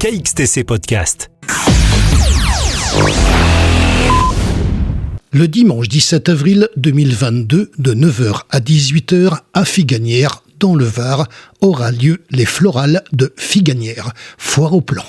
KXTC Podcast. Le dimanche 17 avril 2022, de 9h à 18h, à Figanières, dans le Var, aura lieu les Florales de Figanières, foire au plan.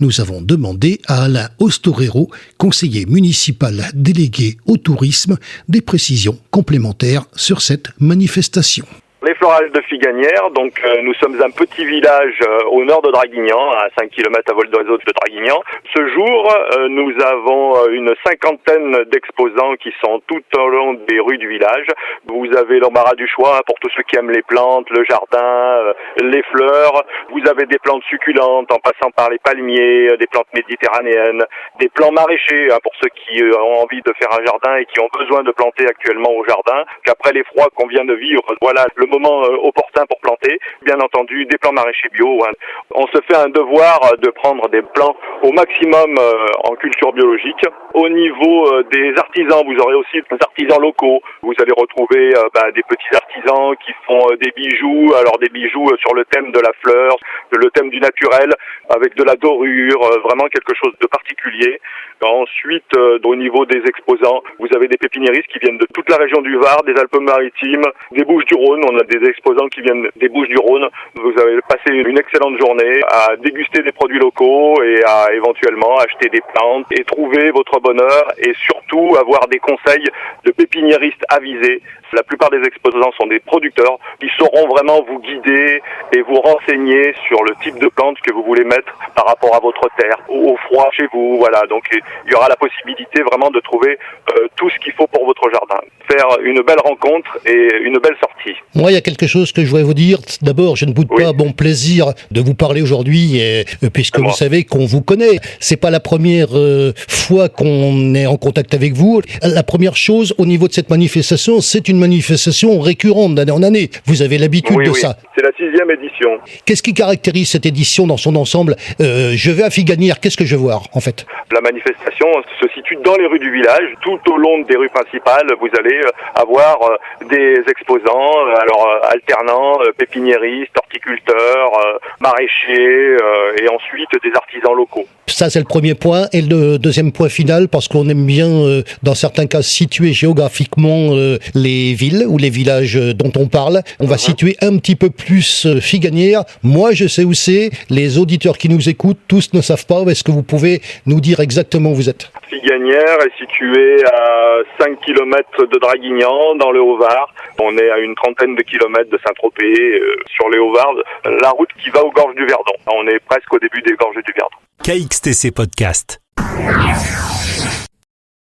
Nous avons demandé à Alain Ostorero, conseiller municipal délégué au tourisme, des précisions complémentaires sur cette manifestation. Les Florales de Figanières, donc nous sommes un petit village au nord de Draguignan, à 5 km à vol d'oiseau de Draguignan. Ce jour, nous avons une cinquantaine d'exposants qui sont tout au long des rues du village. Vous avez l'embarras du choix pour tous ceux qui aiment les plantes, le jardin, les fleurs. Vous avez des plantes succulentes en passant par les palmiers, des plantes méditerranéennes, des plants maraîchers pour ceux qui ont envie de faire un jardin et qui ont besoin de planter actuellement au jardin. Qu'après les froids qu'on vient de vivre, voilà le moment opportun pour planter. Bien entendu, des plants maraîchers bio. On se fait un devoir de prendre des plants au maximum en culture biologique. Au niveau des artisans, vous aurez aussi des artisans locaux. Vous allez retrouver des petits artisans qui font des bijoux. Alors des bijoux sur le thème de la fleur, le thème du naturel, avec de la dorure, vraiment quelque chose de particulier. Ensuite, au niveau des exposants, vous avez des pépiniéristes qui viennent de toute la région du Var, des Alpes-Maritimes, des Bouches-du-Rhône. On a des exposants qui viennent des Bouches-du-Rhône. Vous avez passé une excellente journée à déguster des produits locaux et à éventuellement acheter des plantes et trouver votre bonheur et surtout avoir des conseils de pépiniéristes avisés. La plupart des exposants sont des producteurs qui sauront vraiment vous guider et vous renseigner sur le type de plante que vous voulez mettre par rapport à votre terre, au froid chez vous. Voilà, donc il y aura la possibilité vraiment de trouver tout ce qu'il faut pour votre jardin. Faire une belle rencontre et une belle sortie. Moi, il y a quelque chose que je voudrais vous dire. D'abord, je ne boude pas mon plaisir de vous parler aujourd'hui, puisque vous savez qu'on vous connaît. C'est pas la première fois qu'on est en contact avec vous. La première chose, au niveau de cette manifestation, c'est une manifestation récurrente d'année en année. Vous avez l'habitude de ça. C'est la 6e édition. Qu'est-ce qui caractérise cette édition dans son ensemble ? Je vais à Figanières, qu'est-ce que je vais voir, en fait ? La manifestation se situe dans les rues du village. Tout au long des rues principales, vous allez avoir des exposants, alternants, pépiniéristes, horticulteurs, maraîchers et ensuite des artisans locaux. Ça, c'est le premier point. Et le deuxième point final, parce qu'on aime bien, dans certains cas, situer géographiquement les villes ou les villages dont on parle. On va situer un petit peu plus Figanières. Moi, je sais où c'est. Les auditeurs qui nous écoutent, tous ne savent pas. Est-ce que vous pouvez nous dire exactement où vous êtes ? Figanières est située à 5 km de Draguignan, dans le Haut-Var. On est à une trentaine de kilomètres de Saint-Tropez, sur les Hauts-Var, la route qui va aux gorges du Verdon. On est presque au début des gorges du Verdon. KXTC Podcast.